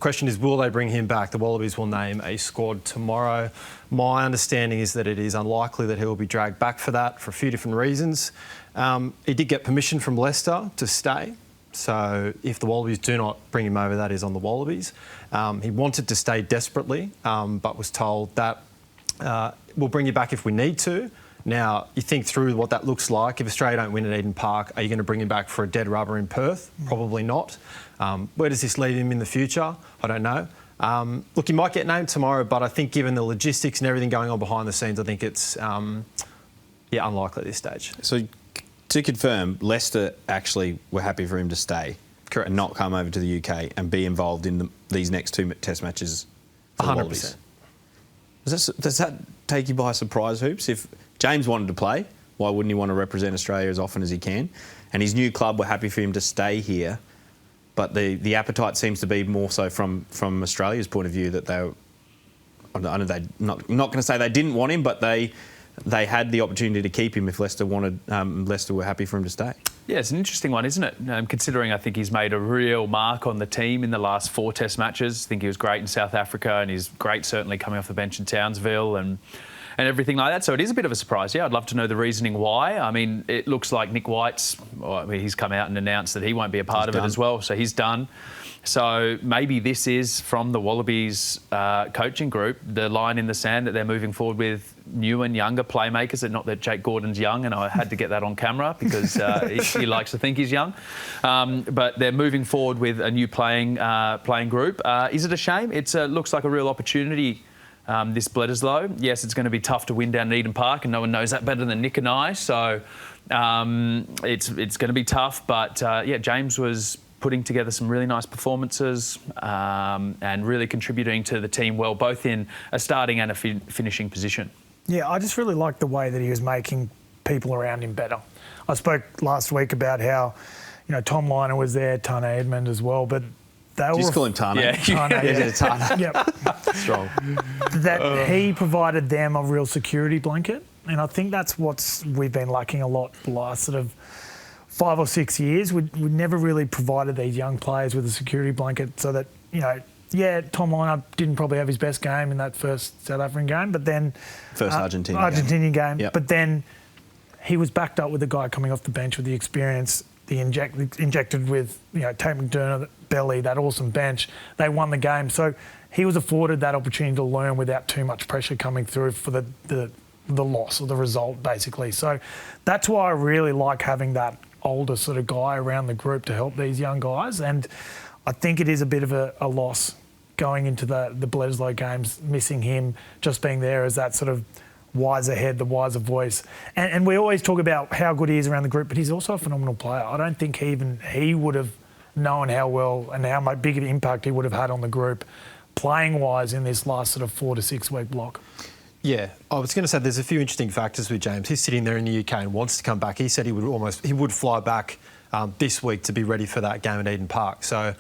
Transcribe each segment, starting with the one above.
Question is, will they bring him back? The Wallabies will name a squad tomorrow. My understanding is that it is unlikely that he will be dragged back for that for a few different reasons. He did get permission from Leicester to stay. So if the Wallabies do not bring him over, that is on the Wallabies. He wanted to stay desperately, but was told that we'll bring you back if we need to. Now, you think through what that looks like. If Australia don't win at Eden Park, are you going to bring him back for a dead rubber in Perth? Probably not. Where does this leave him in the future? I don't know. Look, he might get named tomorrow, but I think given the logistics and everything going on behind the scenes, I think it's unlikely at this stage. So, to confirm, Leicester actually were happy for him to stay. Correct. And not come over to the UK and be involved in these next two test matches for the 100%. Wallabies. Does that take you by surprise, Hoops? If James wanted to play, why wouldn't he want to represent Australia as often as he can? And his new club were happy for him to stay here, but the appetite seems to be more so from Australia's point of view that they, I know they not going to say they didn't want him, but they had the opportunity to keep him if Leicester wanted. Leicester were happy for him to stay. Yeah, it's an interesting one, isn't it? Considering I think he's made a real mark on the team in the last 4 Test matches. I think he was great in South Africa, and he's great certainly coming off the bench in Townsville and everything like that. So it is a bit of a surprise. Yeah, I'd love to know the reasoning why. I mean, it looks like Nick White's, he's come out and announced that he won't be a part of it as well. So he's done. So maybe this is from the Wallabies coaching group, the line in the sand that they're moving forward with new and younger playmakers. And not that Jake Gordon's young, and I had to get that on camera because he likes to think he's young. But they're moving forward with a new playing group. Is it a shame? It looks like a real opportunity. This Bledisloe. Yes, it's going to be tough to win down at Eden Park, and no one knows that better than Nick and I. So it's going to be tough. But James was putting together some really nice performances and really contributing to the team well, both in a starting and a finishing position. Yeah, I just really liked the way that he was making people around him better. I spoke last week about how, Tom Liner was there, Tana Edmond as well, but just call him Tana. Yeah, Tana. Yep. Strong. That he provided them a real security blanket, and I think that's we've been lacking a lot the last sort of 5 or 6 years. We never really provided these young players with a security blanket so that, Tom Liner didn't probably have his best game in that first South African game, but then... First Argentinian game. Yep. But then he was backed up with a guy coming off the bench with the experience, injected with, Tate McDermott, Belly, that awesome bench. They won the game. So he was afforded that opportunity to learn without too much pressure coming through for the loss or the result, basically. So that's why I really like having that older sort of guy around the group to help these young guys. And I think it is a bit of a loss going into the Bledisloe games, missing him, just being there as that sort of wiser head, the wiser voice. And we always talk about how good he is around the group, but he's also a phenomenal player. I don't think he would have known how well and how much big of an impact he would have had on the group playing-wise in this last sort of 4 to 6 week block. Yeah, I was going to say there's a few interesting factors with James. He's sitting there in the UK and wants to come back. He said he would fly back this week to be ready for that game at Eden Park. So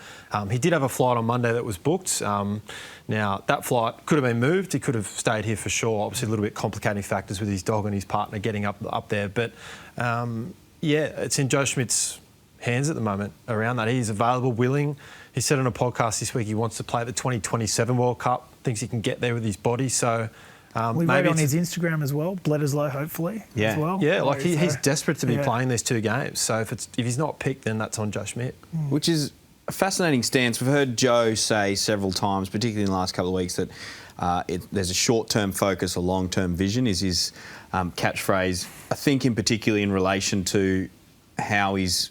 he did have a flight on Monday that was booked. Now, that flight could have been moved. He could have stayed here for sure. Obviously, a little bit complicating factors with his dog and his partner getting up there. But, it's in Joe Schmidt's hands at the moment around that. He's available, willing. He said on a podcast this week he wants to play at the 2027 World Cup, thinks he can get there with his body. So we read on his Instagram as well, Bledisloe hopefully as well. Yeah, like he's desperate to be playing these 2 games. So if he's not picked, then that's on Joe Schmidt. Which is a fascinating stance. We've heard Joe say several times, particularly in the last couple of weeks, that there's a short-term focus, a long-term vision is his catchphrase. I think in particular in relation to how he's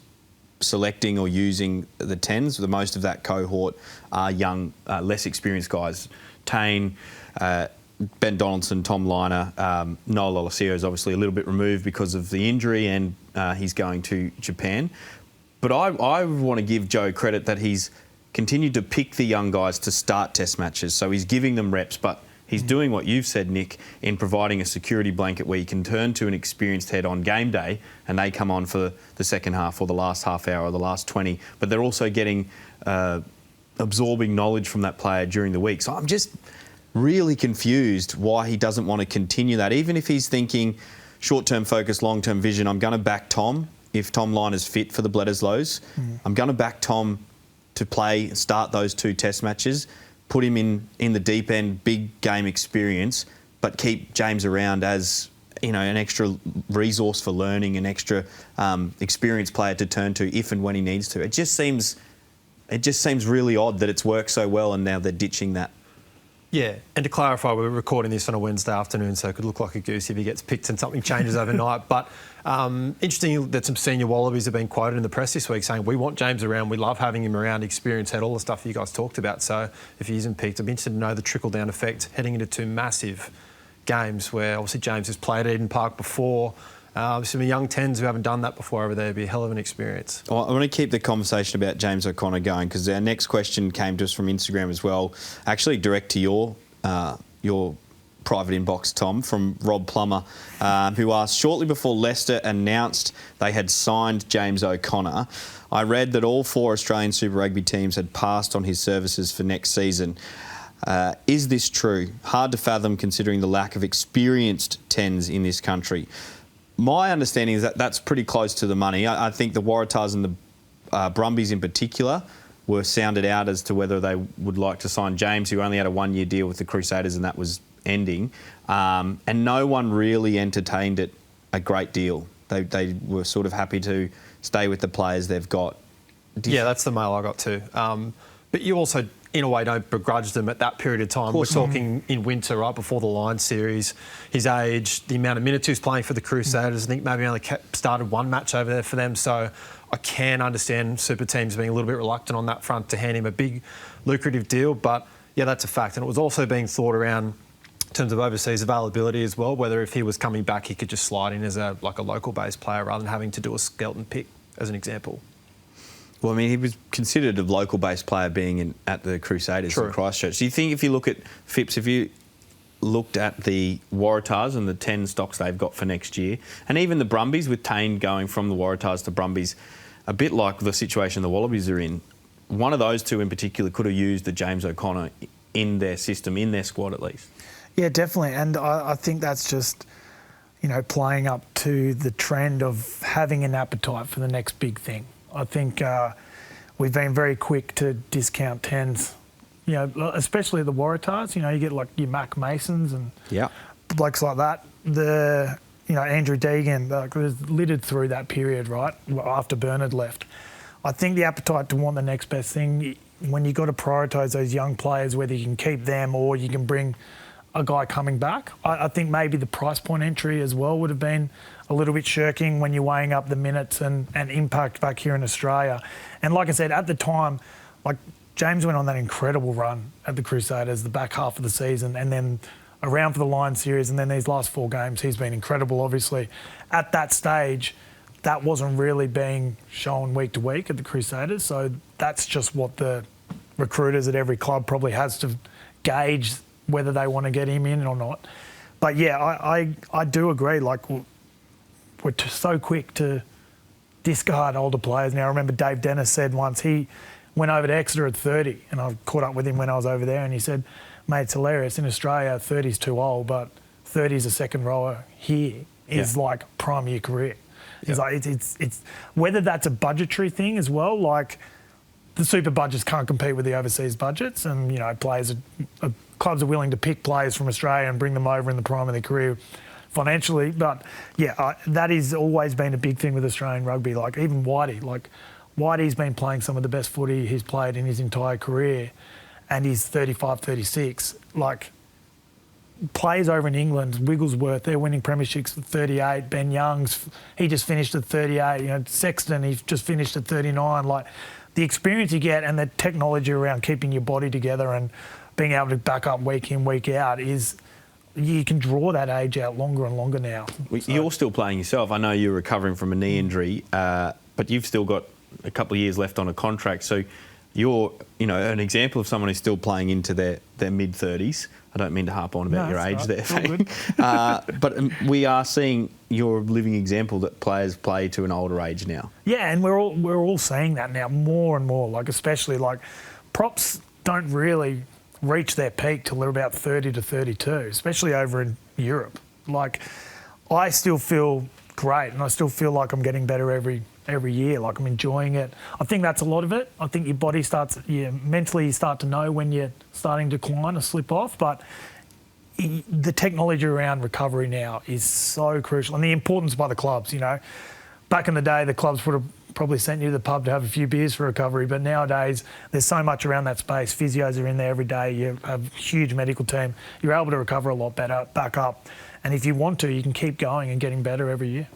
selecting or using the 10s. The most of that cohort are young, less experienced guys. Tane, Ben Donaldson, Tom Liner, Noel Olesio is obviously a little bit removed because of the injury and he's going to Japan. But I want to give Joe credit that he's continued to pick the young guys to start test matches. So he's giving them reps, but he's doing what you've said, Nick, in providing a security blanket where you can turn to an experienced head on game day and they come on for the second half or the last half hour or the last 20. But they're also getting absorbing knowledge from that player during the week. So I'm just really confused why he doesn't want to continue that. Even if he's thinking short-term focus, long-term vision, I'm going to back Tom if Tom Liner's fit for the Bledisloes. I'm going to back Tom to start those 2 test matches, put him in the deep end, big game experience, but keep James around as, you know, an extra resource for learning, an extra experienced player to turn to if and when he needs to. It just seems really odd that it's worked so well and now they're ditching that. Yeah, and to clarify, we're recording this on a Wednesday afternoon, so it could look like a goose if he gets picked and something changes overnight. But interesting that some senior Wallabies have been quoted in the press this week saying, we want James around, we love having him around, experience, had all the stuff you guys talked about. So if he isn't picked, I'm interested to know the trickle-down effect heading into 2 massive games where obviously James has played at Eden Park before. Some young 10s who haven't done that before over there would be a hell of an experience. I want to keep the conversation about James O'Connor going because our next question came to us from Instagram as well, actually direct to your private inbox, Tom, from Rob Plummer, who asked, shortly before Leicester announced they had signed James O'Connor, I read that all 4 Australian Super Rugby teams had passed on his services for next season. Is this true? Hard to fathom considering the lack of experienced 10s in this country. My understanding is that that's pretty close to the money. I think the Waratahs and the Brumbies in particular were sounded out as to whether they would like to sign James, who only had a 1-year deal with the Crusaders and that was ending. And no one really entertained it a great deal. They were sort of happy to stay with the players they've got. Yeah, that's the mail I got too. But you also, in a way, don't begrudge them at that period of time. We're talking in winter, right before the Lions series. His age, the amount of minutes he was playing for the Crusaders, I think maybe only started 1 match over there for them. So I can understand super teams being a little bit reluctant on that front to hand him a big, lucrative deal. But yeah, that's a fact. And it was also being thought around in terms of overseas availability as well, whether if he was coming back, he could just slide in as a local-based player rather than having to do a skeleton pick, as an example. Well, I mean, he was considered a local-based player being at the Crusaders in Christchurch. Do you think if you look at Phipps, if you looked at the Waratahs and the 10 stocks they've got for next year, and even the Brumbies with Taine going from the Waratahs to Brumbies, a bit like the situation the Wallabies are in, one of those 2 in particular could have used the James O'Connor in their system, in their squad at least. Yeah, definitely. And I think that's just, you know, playing up to the trend of having an appetite for the next big thing. I think we've been very quick to discount 10s, you know, especially the Waratahs. You know, you get like your Mac Masons and blokes like that. Andrew Deegan was littered through that period, right, after Bernard left. I think the appetite to want the next best thing, when you've got to prioritise those young players, whether you can keep them or you can bring a guy coming back. I think maybe the price point entry as well would have been a little bit shirking when you're weighing up the minutes and impact back here in Australia. And like I said, at the time, like James went on that incredible run at the Crusaders, the back half of the season, and then around for the Lions series, and then these last 4 games, he's been incredible, obviously. At that stage, that wasn't really being shown week to week at the Crusaders, so that's just what the recruiters at every club probably has to gauge whether they want to get him in or not. But yeah, I do agree, like we're so quick to discard older players. Now, I remember Dave Dennis said once he went over to Exeter at 30, and I caught up with him when I was over there, and he said, mate, it's hilarious. In Australia, 30's too old, but 30's a second rower here is like prime of your career. It's like it's whether that's a budgetary thing as well, like the super budgets can't compete with the overseas budgets, and you know clubs are willing to pick players from Australia and bring them over in the prime of their career financially. But yeah, that has always been a big thing with Australian rugby. Like even Whitey's been playing some of the best footy he's played in his entire career, and he's 35, 36. Like players over in England, Wigglesworth, they're winning premierships at 38. Ben Young's, he just finished at 38. You know, Sexton, he's just finished at 39. Like the experience you get and the technology around keeping your body together and being able to back up week in, week out is, you can draw that age out longer and longer now. You're still playing yourself. I know you're recovering from a knee injury, but you've still got a couple of years left on a contract. So you're, an example of someone who's still playing into their mid-30s. I don't mean to harp on about your age there, Fang. But we are seeing your living example that players play to an older age now. Yeah, and we're all seeing that now more and more. Like especially like props don't really reach their peak till they're about 30 to 32, especially over in Europe. Like I still feel great, and I still feel like I'm getting better every every year. Like, I'm enjoying it. I think that's a lot of it. I think your body mentally you start to know when you're starting to decline or slip off. But the technology around recovery now is so crucial, and the importance by the clubs. Back in the day, the clubs would have probably sent you to the pub to have a few beers for recovery, but nowadays there's so much around that space. Physios are in there every day. You have a huge medical team. You're able to recover a lot better, back up, and if you want to, you can keep going and getting better every year.